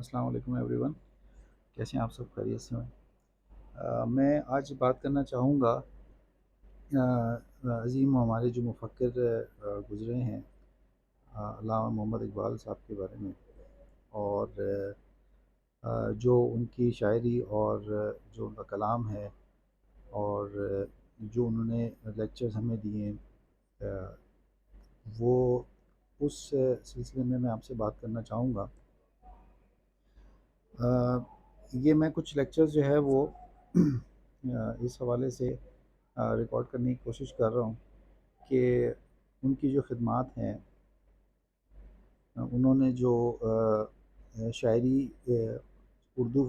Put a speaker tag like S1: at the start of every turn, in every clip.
S1: السلام علیکم every one, کیسے ہیں آپ سب؟ خیریت سے ہیں؟ میں آج بات کرنا چاہوں گا عظیم ہمارے جو مفکر گزرے ہیں، علامہ محمد اقبال صاحب کے بارے میں، اور جو ان کی شاعری اور جو ان کا کلام ہے، اور جو انہوں نے لیکچرز ہمیں دیے، وہ اس سلسلے میں آپ سے بات کرنا چاہوں گا۔ یہ میں کچھ لیکچرز جو ہے وہ اس حوالے سے ریکارڈ کرنے کی کوشش کر رہا ہوں کہ ان کی جو خدمات ہیں، انہوں نے جو شاعری، اردو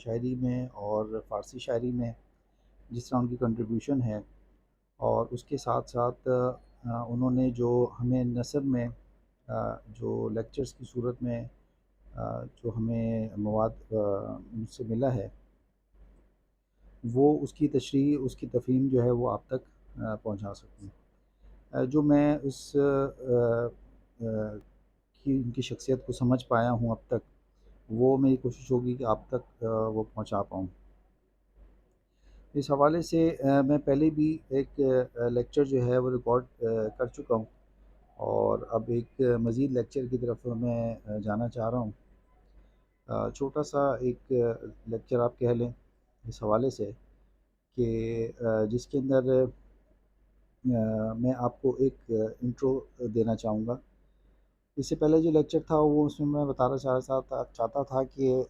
S1: شاعری میں اور فارسی شاعری میں جس طرح ان کی کنٹریبیوشن ہے، اور اس کے ساتھ ساتھ انہوں نے جو ہمیں نثر میں جو لیکچرز کی صورت میں جو ہمیں مواد ان سے ملا ہے، وہ اس کی تشریح، اس کی تفہیم جو ہے وہ آپ تک پہنچا سکوں۔ جو میں اس کی ان کی شخصیت کو سمجھ پایا ہوں اب تک، وہ میری کوشش ہوگی کہ آپ تک وہ پہنچا پاؤں۔ اس حوالے سے میں پہلے بھی ایک لیکچر جو ہے وہ ریکارڈ کر چکا ہوں، اور اب ایک مزید لیکچر کی طرف میں جانا چاہ رہا ہوں۔ چھوٹا سا ایک لیکچر آپ کہہ لیں اس حوالے سے کہ جس کے اندر میں آپ کو ایک انٹرو دینا چاہوں گا۔ اس سے پہلے جو لیکچر تھا وہ اس میں بتانا چاہتا تھا کہ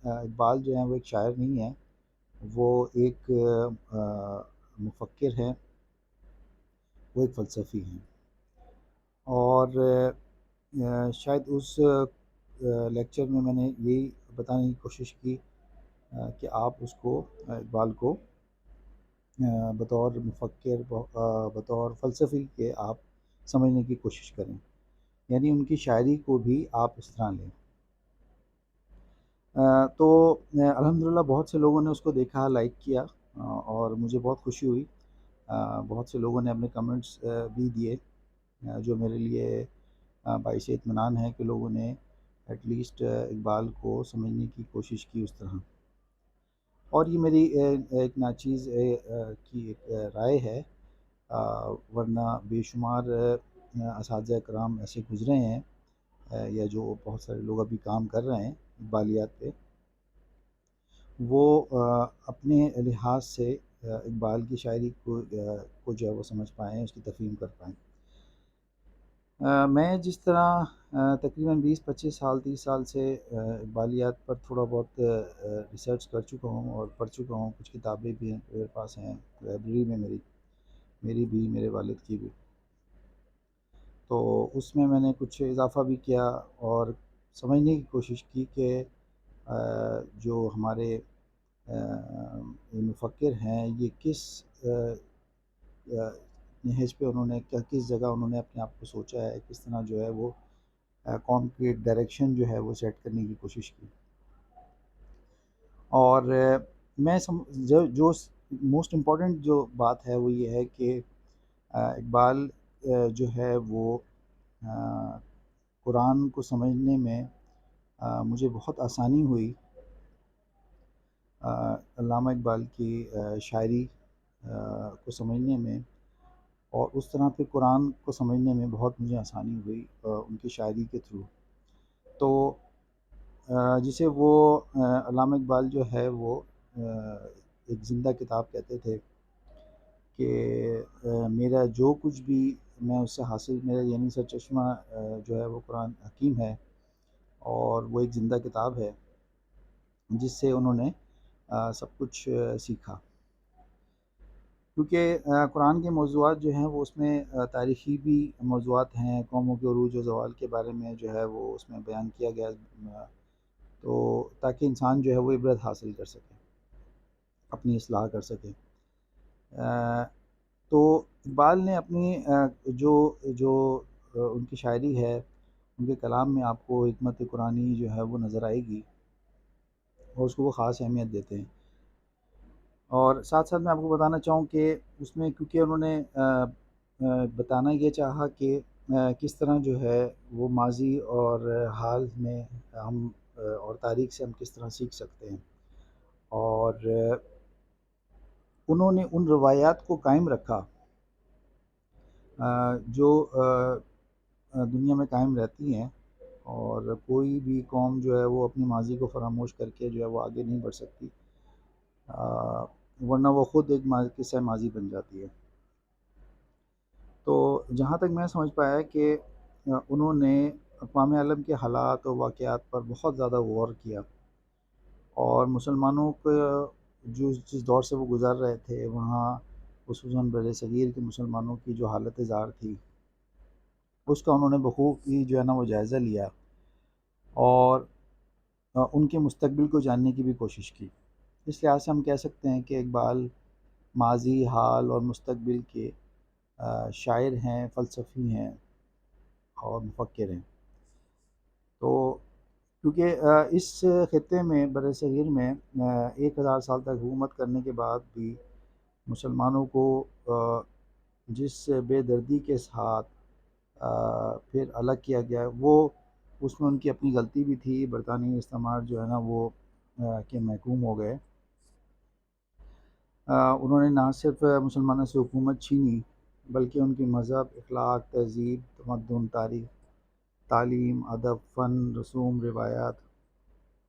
S1: اقبال جو ہیں وہ ایک شاعر نہیں ہے، وہ ایک مفکر ہیں، وہ ایک فلسفی ہیں۔ اور شاید اس لیکچر میں نے یہی بتانے کی کوشش کی کہ آپ اس کو، اقبال کو، بطور مفکر، بطور فلسفی کے آپ سمجھنے کی کوشش کریں، یعنی ان کی شاعری کو بھی آپ اس طرح لیں۔ تو الحمدللہ بہت سے لوگوں نے اس کو دیکھا، لائک کیا، اور مجھے بہت خوشی ہوئی۔ بہت سے لوگوں نے اپنے کمنٹس بھی دیے، جو میرے لیے باعث اطمینان ہے کہ لوگوں نے ایٹ لیسٹ اقبال کو سمجھنے کی کوشش کی اس طرح۔ اور یہ میری ایک ناچیز کی ایک رائے ہے، ورنہ بے شمار اساتذہ کرام ایسے گزرے ہیں، یا جو بہت سارے لوگ ابھی کام کر رہے ہیں اقبالیات پہ، وہ اپنے لحاظ سے اقبال کی شاعری کو جو ہے وہ سمجھ پائیں، اس کی تفہیم کر پائیں۔ میں جس طرح تقریباً 20-25 سال 30 سال سے اقبالیات پر تھوڑا بہت ریسرچ کر چکا ہوں اور پڑھ چکا ہوں، کچھ کتابیں بھی ہیں میرے پاس، ہیں لائبریری میں، میری بھی، میرے والد کی بھی، تو اس میں نے کچھ اضافہ بھی کیا اور سمجھنے کی کوشش کی کہ جو ہمارے مفکر ہیں، یہ کس نہج پہ انہوں نے کس جگہ انہوں نے اپنے آپ کو سوچا ہے، کس طرح جو ہے وہ قوم کی ایک ڈائریکشن جو ہے وہ سیٹ کرنے کی کوشش کی۔ اور میں جو موسٹ امپورٹنٹ جو بات ہے وہ یہ ہے کہ اقبال جو ہے وہ قرآن کو سمجھنے میں مجھے بہت آسانی ہوئی۔ علامہ اقبال کی شاعری کو سمجھنے میں، اور اس طرح پہ قرآن کو سمجھنے میں بہت مجھے آسانی ہوئی ان کی شاعری کے تھرو۔ تو جسے وہ علامہ اقبال جو ہے وہ ایک زندہ کتاب کہتے تھے کہ میرا جو کچھ بھی میں اس سے حاصل، میرا یعنی سرچشمہ جو ہے وہ قرآن حکیم ہے، اور وہ ایک زندہ کتاب ہے جس سے انہوں نے سب کچھ سیکھا۔ کیونکہ قرآن کے موضوعات جو ہیں وہ اس میں تاریخی بھی موضوعات ہیں، قوموں کے عروج و زوال کے بارے میں جو ہے وہ اس میں بیان کیا گیا، تو تاکہ انسان جو ہے وہ عبرت حاصل کر سکے، اپنی اصلاح کر سکے۔ تو اقبال نے اپنی جو جو ان کی شاعری ہے، ان کے کلام میں آپ کو حکمت قرآنی جو ہے وہ نظر آئے گی، اور اس کو وہ خاص اہمیت دیتے ہیں۔ اور ساتھ ساتھ میں آپ کو بتانا چاہوں کہ اس میں کیونکہ انہوں نے بتانا یہ چاہا کہ کس طرح جو ہے وہ ماضی اور حال میں ہم اور تاریخ سے ہم کس طرح سیکھ سکتے ہیں، اور انہوں نے ان روایات کو قائم رکھا جو دنیا میں قائم رہتی ہیں، اور کوئی بھی قوم جو ہے وہ اپنی ماضی کو فراموش کر کے جو ہے وہ آگے نہیں بڑھ سکتی، ورنہ وہ خود ایک قصہ ماضی بن جاتی ہے۔ تو جہاں تک میں سمجھ پایا کہ انہوں نے اقوام عالم کے حالات و واقعات پر بہت زیادہ غور کیا، اور مسلمانوں کو جس دور سے وہ گزر رہے تھے وہاں خصوصاً بر صغیر کے مسلمانوں کی جو حالت زار تھی اس کا انہوں نے بخوبی جو ہے نا وہ جائزہ لیا، اور ان کے مستقبل کو جاننے کی بھی کوشش کی۔ اس لحاظ سے ہم کہہ سکتے ہیں کہ اقبال ماضی، حال اور مستقبل کے شاعر ہیں، فلسفی ہیں اور مفکر ہیں۔ تو کیونکہ اس خطے میں بر صغیر میں 1000 سال تک حکومت کرنے کے بعد بھی مسلمانوں کو جس بے دردی کے ساتھ پھر الگ کیا گیا، وہ اس میں ان کی اپنی غلطی بھی تھی۔ برطانوی استعمار جو ہے نا وہ کہ محکوم ہو گئے، انہوں نے نہ صرف مسلمانوں سے حکومت چھینی بلکہ ان کی مذہب، اخلاق، تہذیب، تمدن، تاریخ، تعلیم، ادب، فن، رسوم، روایات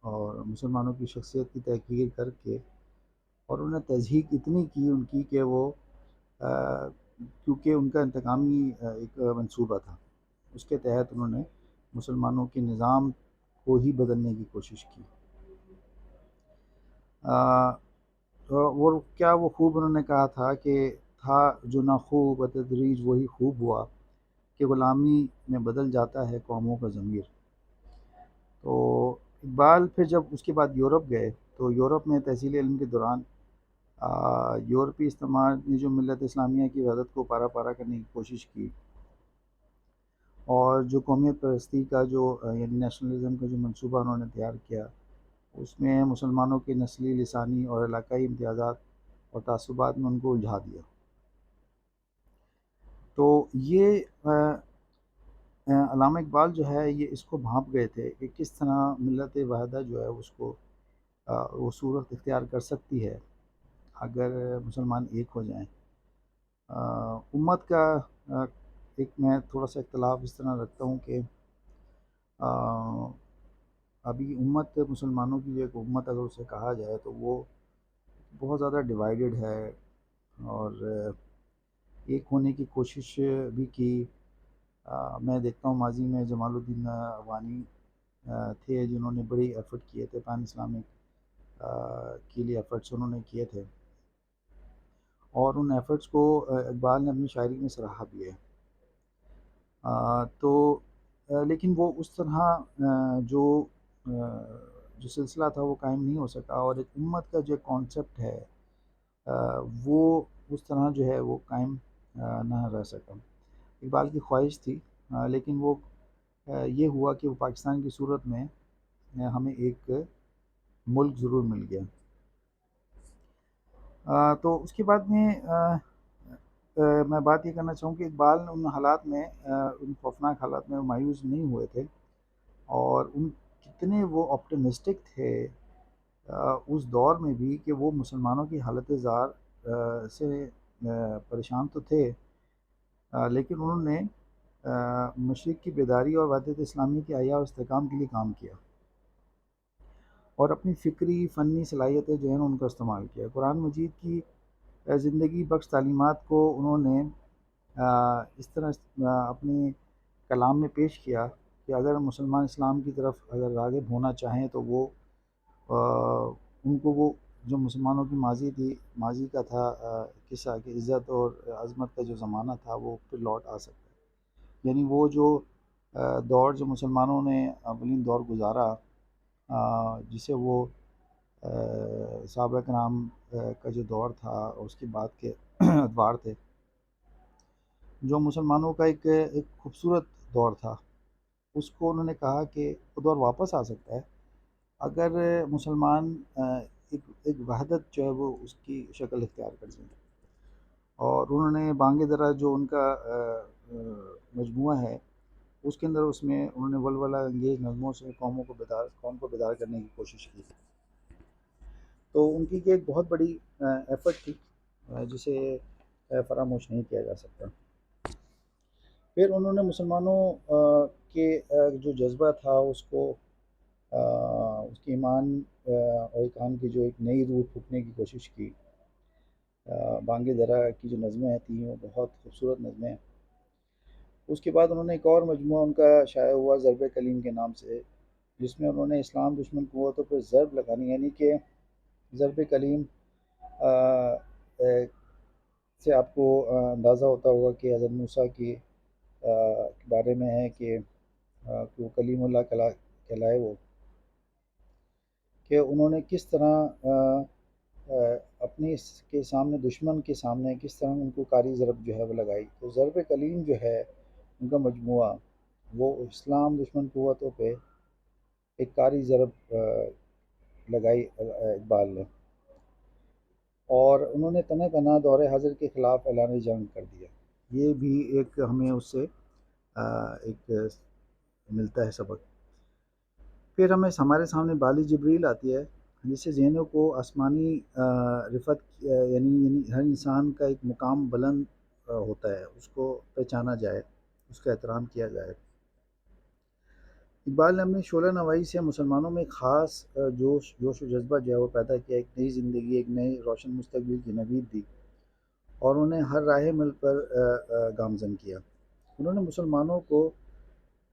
S1: اور مسلمانوں کی شخصیت کی تحقیر کر کے، اور انہیں تضحیک اتنی کی ان کی کہ وہ کیونکہ ان کا انتقامی ایک منصوبہ تھا، اس کے تحت انہوں نے مسلمانوں کے نظام کو ہی بدلنے کی کوشش کی۔ اور کیا وہ خوب انہوں نے کہا تھا کہ تھا جو نہ خوب بتدریج وہی خوب ہوا، کہ غلامی میں بدل جاتا ہے قوموں کا ضمیر۔ تو اقبال پھر جب اس کے بعد یورپ گئے تو یورپ میں تحصیل علم کے دوران یورپی استعمار نے جو ملت اسلامیہ کی وحدت کو پارا پارا کرنے کی کوشش کی، اور جو قومیت پرستی کا جو یعنی نیشنلزم کا جو منصوبہ انہوں نے تیار کیا، اس میں مسلمانوں کے نسلی، لسانی اور علاقائی امتیازات اور تعصبات میں ان کو الجھا دیا۔ تو یہ علامہ اقبال جو ہے یہ اس کو بھانپ گئے تھے کہ کس طرح ملت واحدہ جو ہے اس کو وہ صورت اختیار کر سکتی ہے اگر مسلمان ایک ہو جائیں۔ امت کا ایک میں تھوڑا سا اختلاف اس طرح رکھتا ہوں کہ ابھی امت مسلمانوں کی جو ایک امت اگر اسے کہا جائے تو وہ بہت زیادہ ڈیوائیڈڈ ہے، اور ایک ہونے کی کوشش بھی کی۔ میں دیکھتا ہوں ماضی میں جمال الدین افغانی تھے جنہوں نے بڑی ایفرٹ کیے تھے، پین اسلامک کے لیے ایفرٹس انہوں نے کیے تھے، اور ان ایفرٹس کو اقبال نے اپنی شاعری میں سراہا بھی ہے۔ تو لیکن وہ اس طرح جو سلسلہ تھا وہ قائم نہیں ہو سکا، اور ایک امت کا جو کانسیپٹ ہے وہ اس طرح جو ہے وہ قائم نہ رہ سکا۔ اقبال کی خواہش تھی، لیکن وہ یہ ہوا کہ وہ پاکستان کی صورت میں ہمیں ایک ملک ضرور مل گیا۔ تو اس کے بعد میں بات یہ کرنا چاہوں کہ اقبال ان حالات میں ان خوفناک حالات میں مایوس نہیں ہوئے تھے، اور ان کتنے وہ آپٹمسٹک تھے اس دور میں بھی کہ وہ مسلمانوں کی حالت زار سے پریشان تو تھے، لیکن انہوں نے مشرق کی بیداری اور وحدت اسلامی کے احیاء اور استحکام کے لیے کام کیا، اور اپنی فکری فنی صلاحیتیں جو ہیں ان کا استعمال کیا۔ قرآن مجید کی زندگی بخش تعلیمات کو انہوں نے اس طرح اپنے کلام میں پیش کیا کہ اگر مسلمان اسلام کی طرف اگر راغب ہونا چاہیں تو وہ ان کو وہ جو مسلمانوں کی ماضی تھی، ماضی کا تھا قصہ کہ عزت اور عظمت کا جو زمانہ تھا وہ پھر لوٹ آ سکتا ہے، یعنی وہ جو دور جو مسلمانوں نے اولین دور گزارا جسے وہ صحابہ کرام کا جو دور تھا اور اس کے بعد کے ادوار تھے، جو مسلمانوں کا ایک خوبصورت دور تھا، اس کو انہوں نے کہا کہ وہ دور واپس آ سکتا ہے اگر مسلمان ایک وحدت جو ہے وہ اس کی شکل اختیار کر سکیں۔ اور انہوں نے بانگ درا جو ان کا مجموعہ ہے اس کے اندر اس میں انہوں نے ولولہ انگیز نظموں سے قوم کو بیدار کرنے کی کوشش کی. تو ان کی یہ ایک بہت بڑی ایفرٹ تھی جسے فراموش نہیں کیا جا سکتا. پھر انہوں نے مسلمانوں کے جو جذبہ تھا اس کو اس کی ایمان اور ایمان کی جو ایک نئی روح پھونکنے کی کوشش کی. بانگ درا کی جو نظمیں تھیں وہ بہت خوبصورت نظمیں ہیں. اس کے بعد انہوں نے ایک اور مجموعہ ان کا شائع ہوا ضرب کلیم کے نام سے، جس میں انہوں نے اسلام دشمن قوتوں پر ضرب لگانی، یعنی کہ ضرب کلیم سے آپ کو اندازہ ہوتا ہوگا کہ حضرت موسیٰ کے بارے میں ہے کہ وہ کلیم اللہ کہلائے، وہ کہ انہوں نے کس طرح اپنے کے سامنے دشمن کے سامنے کس طرح ان کو کاری ضرب جو ہے وہ لگائی. تو ضرب کلیم جو ہے ان کا مجموعہ وہ اسلام دشمن قوتوں پہ ایک کاری ضرب لگائی اقبال نے، اور انہوں نے تنہ تنہ دور حاضر کے خلاف اعلان جنگ کر دیا. یہ بھی ایک ہمیں اس سے ایک ملتا ہے سبق. پھر ہمارے سامنے بالی جبریل آتی ہے، جس سے ذہنوں کو آسمانی رفت یعنی ہر انسان کا ایک مقام بلند ہوتا ہے، اس کو پہچانا جائے، اس کا احترام کیا جائے. اقبال نے اپنی شعلہ نوائی سے مسلمانوں میں خاص جوش و جذبہ جو ہے وہ پیدا کیا، ایک نئی زندگی، ایک نئے روشن مستقبل کی نوید دی، اور انہیں ہر راہ مل پر گامزن کیا. انہوں نے مسلمانوں کو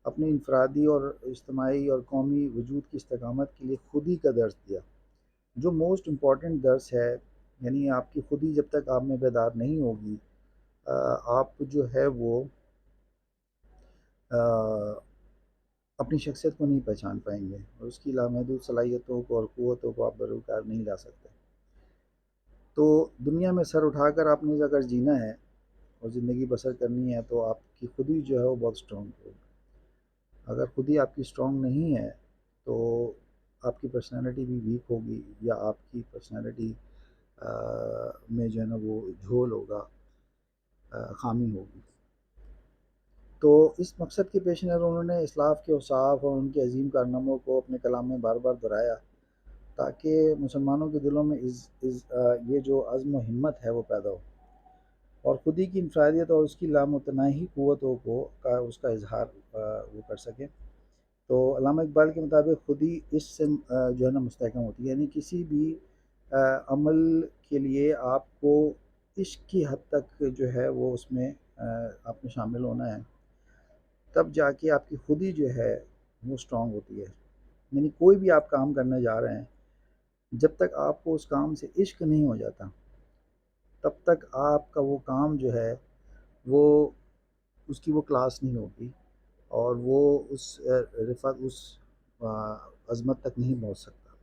S1: اپنی انفرادی اور اجتماعی اور قومی وجود کی استقامت کے لیے خودی کا درس دیا، جو موسٹ امپورٹنٹ درس ہے. یعنی آپ کی خودی جب تک آپ میں بیدار نہیں ہوگی، آپ جو ہے وہ اپنی شخصیت کو نہیں پہچان پائیں گے، اور اس کی لامحدود صلاحیتوں کو اور قوتوں کو آپ بروکار نہیں لا سکتے. تو دنیا میں سر اٹھا کر آپ نے اگر جینا ہے اور زندگی بسر کرنی ہے تو آپ کی خودی جو ہے وہ بہت اسٹرانگ ہوگی. اگر خودی آپ کی اسٹرانگ نہیں ہے تو آپ کی پرسنالٹی بھی ویک ہوگی، یا آپ کی پرسنالٹی میں جو ہے نا وہ جھول ہوگا، خامی ہوگی. تو اس مقصد کے پیش نظر انہوں نے اسلاف کے اوصاف اور ان کے عظیم کارناموں کو اپنے کلام میں بار بار دہرایا، تاکہ مسلمانوں کے دلوں میں یہ جو عزم و ہمت ہے وہ پیدا ہو، اور خودی کی انفرادیت اور اس کی لامتناہی قوتوں کو اس کا اظہار وہ کر سکیں. تو علامہ اقبال کے مطابق خودی اس سے جو ہے نا مستحکم ہوتی ہے، یعنی کسی بھی عمل کے لیے آپ کو عشق کی حد تک جو ہے وہ اس میں آپ نے شامل ہونا ہے، تب جا کے آپ کی خودی جو ہے وہ اسٹرانگ ہوتی ہے. یعنی کوئی بھی آپ کام کرنے جا رہے ہیں، جب تک آپ کو اس کام سے عشق نہیں ہو جاتا تب تک آپ کا وہ کام جو ہے وہ اس کی وہ کلاس نہیں ہوگی، اور وہ اس رفت اس عظمت تک نہیں پہنچ سکتا.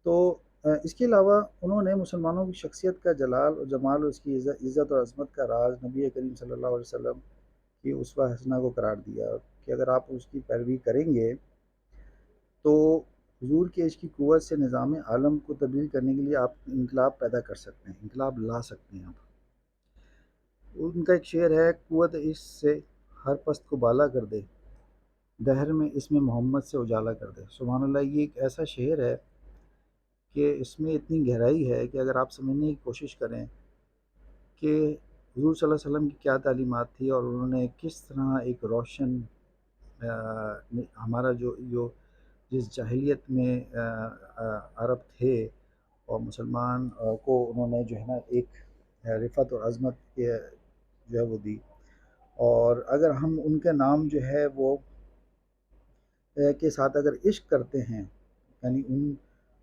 S1: تو اس کے علاوہ انہوں نے مسلمانوں کی شخصیت کا جلال اور جمال اور اس کی عزت اور عظمت کا راز نبی کریم صلی اللہ علیہ وسلم کی اسوہ حسنہ کو قرار دیا، کہ اگر آپ اس کی پیروی کریں گے تو حضور کے عشق کی قوت سے نظام عالم کو تبدیل کرنے کے لیے آپ انقلاب پیدا کر سکتے ہیں، انقلاب لا سکتے ہیں آپ. ان کا ایک شعر ہے، قوت عشق سے ہر پست کو بالا کر دے، دہر میں اس میں محمد سے اجالا کر دے. سبحان اللہ، یہ ایک ایسا شعر ہے کہ اس میں اتنی گہرائی ہے کہ اگر آپ سمجھنے کی کوشش کریں کہ حضور صلی اللہ علیہ وسلم کی کیا تعلیمات تھی، اور انہوں نے کس طرح ایک روشن ہمارا جو جس جاہلیت میں عرب تھے اور مسلمان کو انہوں نے جو ہے نا ایک رفت اور عظمت کے جو ہے وہ دی. اور اگر ہم ان کے نام جو ہے وہ کے ساتھ اگر عشق کرتے ہیں، یعنی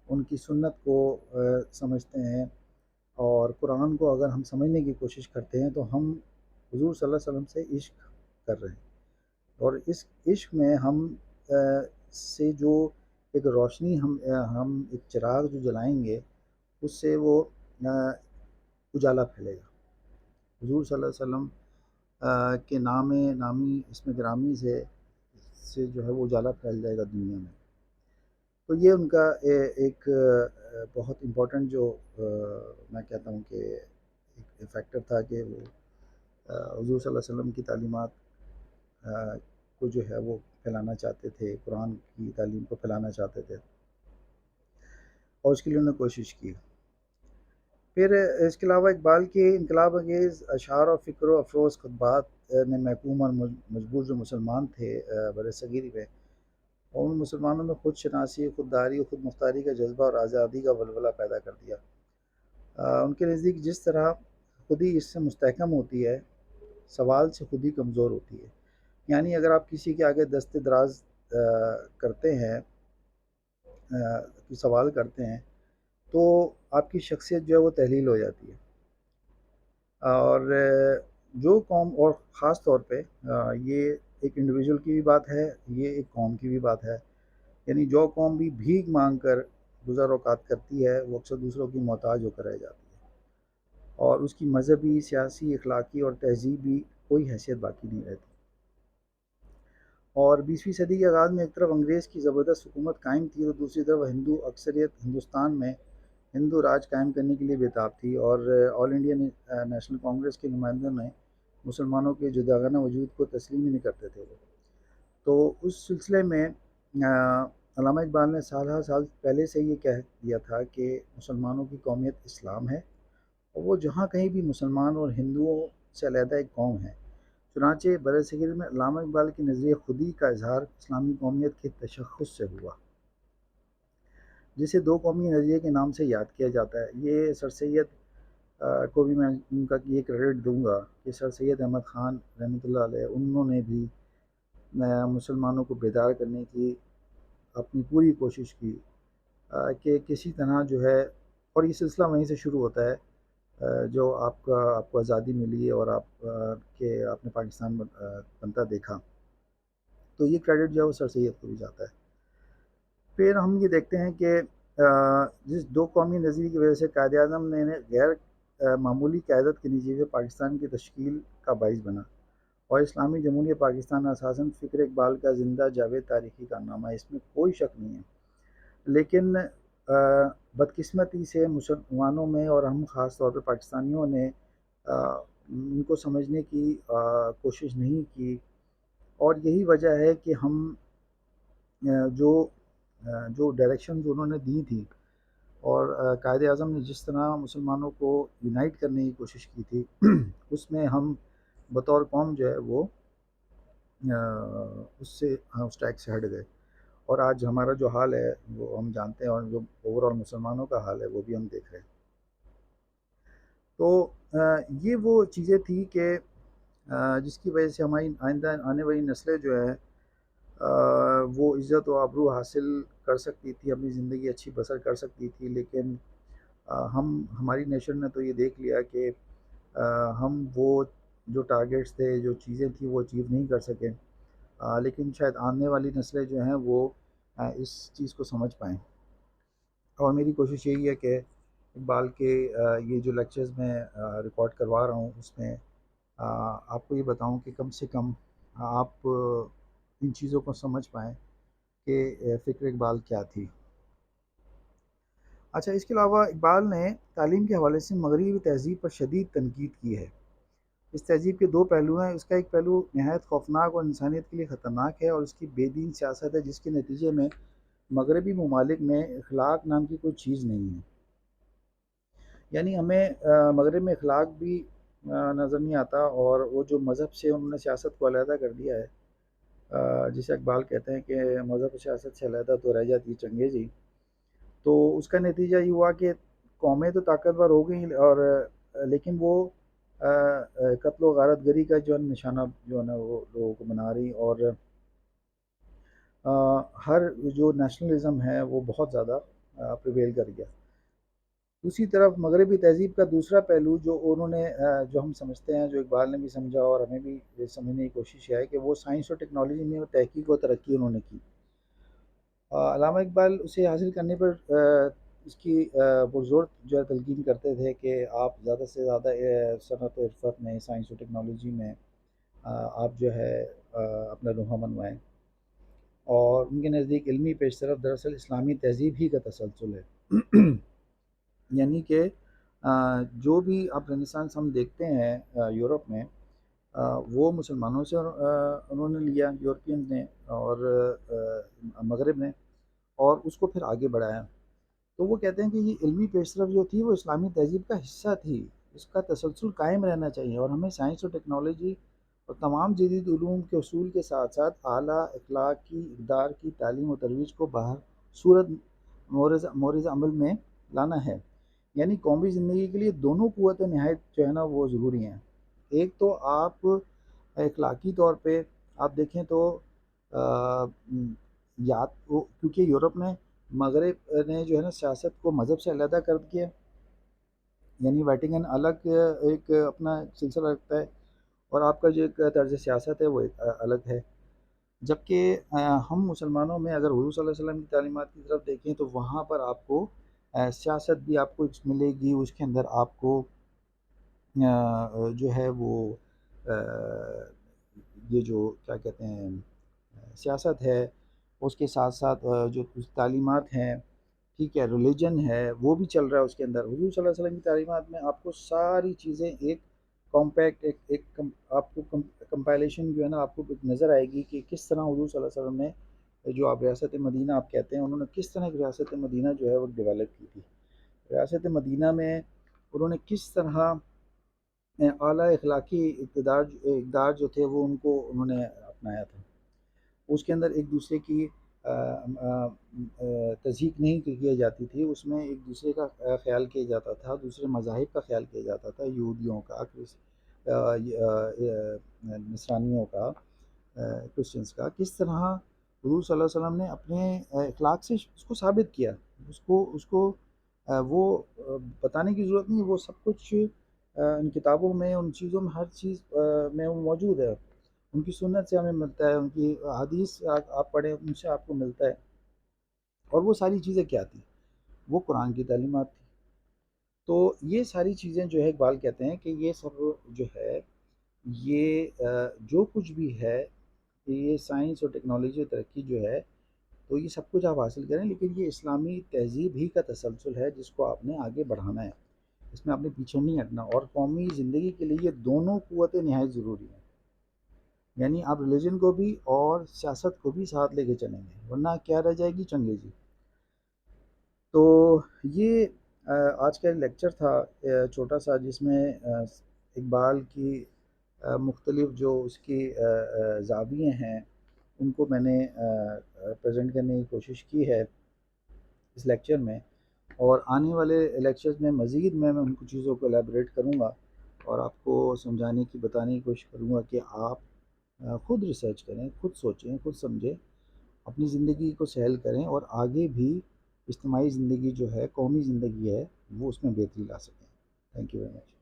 S1: ان کی سنت کو سمجھتے ہیں اور قرآن کو اگر ہم سمجھنے کی کوشش کرتے ہیں، تو ہم حضور صلی اللہ علیہ وسلم سے عشق کر رہے ہیں. اور اس عشق میں ہم سے جو ایک روشنی ہم ایک چراغ جو جلائیں گے، اس سے وہ اجالا پھیلے گا. حضور صلی اللہ علیہ وسلم کے نامی اسم گرامی سے جو ہے وہ اجالا پھیل جائے گا دنیا میں. تو یہ ان کا ایک بہت امپورٹنٹ جو میں کہتا ہوں کہ ایک فیکٹر تھا کہ وہ حضور صلی اللہ علیہ وسلم کی تعلیمات کو جو ہے وہ پھیلانا چاہتے تھے، قرآن کی تعلیم کو پھیلانا چاہتے تھے، اور اس کے لیے انہوں نے کوشش کی۔ پھر اس کے علاوہ اقبال کے انقلاب انگیز اشعار اور فکر و افروز خطبات نے محکوم اور مجبور جو مسلمان تھے بر صغیر میں، اور ان مسلمانوں میں خود شناسی، خودداری اور خود مختاری کا جذبہ اور آزادی کا ولولہ پیدا کر دیا۔ ان کے نزدیک جس طرح خودی اس سے مستحکم ہوتی ہے، سوال سے خودی کمزور ہوتی ہے۔ یعنی اگر آپ کسی کے آگے دست دراز کرتے ہیں، سوال کرتے ہیں، تو آپ کی شخصیت جو ہے وہ تحلیل ہو جاتی ہے۔ اور جو قوم، اور خاص طور پہ یہ ایک انڈیویجول کی بھی بات ہے، یہ ایک قوم کی بھی بات ہے، یعنی جو قوم بھی بھیک مانگ کر گزر اوقات کرتی ہے، وہ اکثر دوسروں کی محتاج ہو کر رہ جاتی ہے، اور اس کی مذہبی، سیاسی، اخلاقی اور تہذیبی کوئی حیثیت باقی نہیں رہتی۔ اور 20ویں صدی کے آغاز میں ایک طرف انگریز کی زبردست حکومت قائم تھی، اور دوسری طرف ہندو اکثریت ہندوستان میں ہندو راج قائم کرنے کے لیے بےتاب تھی، اور آل انڈیا نیشنل کانگریس کے نمائندوں نے مسلمانوں کے جداگانہ وجود کو تسلیم ہی نہیں کرتے تھے وہ۔ تو اس سلسلے میں علامہ اقبال نے سالہ سال پہلے سے یہ کہہ دیا تھا کہ مسلمانوں کی قومیت اسلام ہے، اور وہ جہاں کہیں بھی مسلمان اور ہندوؤں سے علیحدہ ایک قوم ہے۔ چنانچہ برصغیر میں علامہ اقبال کے نظریہ خودی کا اظہار اسلامی قومیت کے تشخص سے ہوا، جسے دو قومی نظریے کے نام سے یاد کیا جاتا ہے۔ یہ سر سید کو بھی میں ان کا یہ کریڈٹ دوں گا کہ سر سید احمد خان رحمۃ اللہ علیہ، انہوں نے بھی مسلمانوں کو بیدار کرنے کی اپنی پوری کوشش کی کہ کسی طرح جو ہے، اور یہ سلسلہ وہیں سے شروع ہوتا ہے جو آپ کو آزادی ملی اور آپ نے پاکستان بنتا دیکھا، تو یہ کریڈٹ جو ہے وہ سر سید کو بھی جاتا ہے۔ پھر ہم یہ دیکھتے ہیں کہ جس دو قومی نظریے کی وجہ سے قائد اعظم نے غیر معمولی قیادت کے نتیجے میں پاکستان کی تشکیل کا باعث بنا، اور اسلامی جمہوریہ پاکستان اساساً فکر اقبال کا زندہ جاوید تاریخی کارنامہ ہے، اس میں کوئی شک نہیں ہے۔ لیکن بدقسمتی سے مسلمانوں میں، اور ہم خاص طور پہ پاکستانیوں نے ان کو سمجھنے کی کوشش نہیں کی، اور یہی وجہ ہے کہ ہم جو ڈائریکشنز انہوں نے دی تھی، اور قائد اعظم نے جس طرح مسلمانوں کو یونائٹ کرنے کی کوشش کی تھی، اس میں ہم بطور قوم جو ہے وہ اس ٹریک سے ہٹ گئے، اور آج ہمارا جو حال ہے وہ ہم جانتے ہیں، اور جو اوور آل مسلمانوں کا حال ہے وہ بھی ہم دیکھ رہے ہیں۔ تو یہ وہ چیزیں تھیں کہ جس کی وجہ سے ہماری آئندہ آنے والی نسلیں جو ہے وہ عزت و آبرو حاصل کر سکتی تھی، اپنی زندگی اچھی بسر کر سکتی تھی، لیکن ہماری نیشن نے تو یہ دیکھ لیا کہ ہم وہ جو ٹارگیٹس تھے، جو چیزیں تھیں، وہ اچیو نہیں کر سکیں، لیکن شاید آنے والی نسلیں جو ہیں وہ اس چیز کو سمجھ پائیں۔ اور میری کوشش یہی ہے کہ اقبال کے یہ جو لیکچرز میں ریکارڈ کروا رہا ہوں، اس میں آپ کو یہ بتاؤں کہ کم سے کم آپ ان چیزوں کو سمجھ پائیں کہ فکر اقبال کیا تھی۔ اچھا، اس کے علاوہ اقبال نے تعلیم کے حوالے سے مغربی تہذیب پر شدید تنقید کی ہے۔ اس تہذیب کے دو پہلو ہیں۔ اس کا ایک پہلو نہایت خوفناک اور انسانیت کے لیے خطرناک ہے، اور اس کی بے دین سیاست ہے، جس کے نتیجے میں مغربی ممالک میں اخلاق نام کی کوئی چیز نہیں ہے۔ یعنی ہمیں مغرب میں اخلاق بھی نظر نہیں آتا، اور وہ جو مذہب سے انہوں نے سیاست کو علیحدہ کر دیا ہے، جسے اقبال کہتے ہیں کہ مذہب و سیاست سے علیحدہ تو رہ جاتی ہے چنگیزی، تو اس کا نتیجہ یہ ہوا کہ قومیں تو طاقتور ہو گئیں، اور لیکن وہ قتل و غارت گری کا جو نشانہ جو ہے نا وہ لوگوں کو بنا رہی، اور ہر جو نیشنلزم ہے وہ بہت زیادہ پریویل کر گیا۔ دوسری طرف مغربی تہذیب کا دوسرا پہلو جو انہوں نے جو ہم سمجھتے ہیں، جو اقبال نے بھی سمجھا اور ہمیں بھی سمجھنے کی کوشش ہے، کہ وہ سائنس اور ٹیکنالوجی میں تحقیق و ترقی انہوں نے کی۔ علامہ اقبال اسے حاصل کرنے پر اس کی پرزور جو ہے تلقین کرتے تھے کہ آپ زیادہ سے زیادہ صنعت و حرفت میں، سائنس و ٹیکنالوجی میں آپ جو ہے اپنا لوہا منوائیں، اور ان کے نزدیک علمی پیش رفت دراصل اسلامی تہذیب ہی کا تسلسل ہے۔ یعنی کہ جو بھی اب رنیسانس ہم دیکھتے ہیں یورپ میں، وہ مسلمانوں سے انہوں نے لیا، یورپینز نے اور مغرب نے، اور اس کو پھر آگے بڑھایا۔ تو وہ کہتے ہیں کہ یہ علمی پیش رفت جو تھی وہ اسلامی تہذیب کا حصہ تھی، اس کا تسلسل قائم رہنا چاہیے، اور ہمیں سائنس اور ٹیکنالوجی اور تمام جدید علوم کے اصول کے ساتھ ساتھ اعلیٰ اخلاق کی اقدار کی تعلیم و ترویج کو باہر صورت مورز عمل میں لانا ہے۔ یعنی قومی زندگی کے لیے دونوں قوتیں نہایت جو ہے نا وہ ضروری ہیں۔ ایک تو آپ اخلاقی طور پہ آپ دیکھیں تو یا کیونکہ یورپ نے، مغرب نے جو ہے نا سیاست کو مذہب سے علیحدہ کر دیا، یعنی ویٹیکن الگ ایک اپنا سلسلہ رکھتا ہے، اور آپ کا جو ایک طرز سیاست ہے وہ ایک الگ ہے۔ جبکہ ہم مسلمانوں میں اگر حضور صلی اللہ علیہ وسلم کی تعلیمات کی طرف دیکھیں تو وہاں پر آپ کو سیاست بھی آپ کو ملے گی، اس کے اندر آپ کو جو ہے وہ یہ جو کیا کہتے ہیں سیاست ہے، اس کے ساتھ ساتھ جو کچھ تعلیمات ہیں، ٹھیک ہے، ریلیجن ہے وہ بھی چل رہا ہے اس کے اندر۔ حضور صلی اللہ علیہ وسلم کی تعلیمات میں آپ کو ساری چیزیں ایک کمپیکٹ آپ کو کمپائلیشن جو ہے نا آپ کو نظر آئے گی کہ کس طرح حضور صلی اللہ علیہ وسلم نے جو آپ ریاست مدینہ آپ کہتے ہیں، انہوں نے کس طرح ایک ریاست مدینہ جو ہے وہ ڈیولپ کی تھی۔ ریاست مدینہ میں انہوں نے کس طرح اعلیٰ اخلاقی اقدار جو تھے وہ ان کو انہوں نے اپنایا تھا۔ اس کے اندر ایک دوسرے کی تضحیک نہیں کی جاتی تھی، اس میں ایک دوسرے کا خیال کیا جاتا تھا، دوسرے مذاہب کا خیال کیا جاتا تھا، یہودیوں کا، نصرانیوں کا، کرسچنس کا۔ کس طرح حضور صلی اللہ علیہ وسلم نے اپنے اخلاق سے اس کو ثابت کیا، اس کو وہ بتانے کی ضرورت نہیں، وہ سب کچھ ان کتابوں میں، ان چیزوں میں، ہر چیز میں وہ موجود ہے۔ ان کی سنت سے ہمیں ملتا ہے، ان کی حدیث آپ پڑھیں ان سے آپ کو ملتا ہے۔ اور وہ ساری چیزیں کیا تھیں؟ وہ قرآن کی تعلیمات تھی۔ تو یہ ساری چیزیں جو ہے اقبال کہتے ہیں کہ یہ سب جو ہے یہ جو کچھ بھی ہے، یہ سائنس اور ٹیکنالوجی اور ترقی جو ہے، تو یہ سب کچھ آپ حاصل کریں، لیکن یہ اسلامی تہذیب ہی کا تسلسل ہے جس کو آپ نے آگے بڑھانا ہے، اس میں آپ نے پیچھے نہیں ہٹنا۔ اور قومی زندگی کے لیے یہ دونوں قوتیں نہایت ضروری ہیں، یعنی آپ ریلیجن کو بھی اور سیاست کو بھی ساتھ لے کے چلیں گے، ورنہ کیا رہ جائے گی؟ چنگیزی۔ تو یہ آج کا لیکچر تھا چھوٹا سا، جس میں اقبال کی مختلف جو اس کی زاویے ہیں ان کو میں نے پریزنٹ کرنے کی کوشش کی ہے اس لیکچر میں، اور آنے والے لیکچرز میں مزید میں ان کو چیزوں کو الیبوریٹ کروں گا اور آپ کو سمجھانے کی، بتانے کی کوشش کروں گا کہ آپ خود ریسرچ کریں، خود سوچیں، خود سمجھیں، اپنی زندگی کو سہل کریں، اور آگے بھی اجتماعی زندگی جو ہے، قومی زندگی ہے، وہ اس میں بہتری لا سکیں۔ Thank you very much.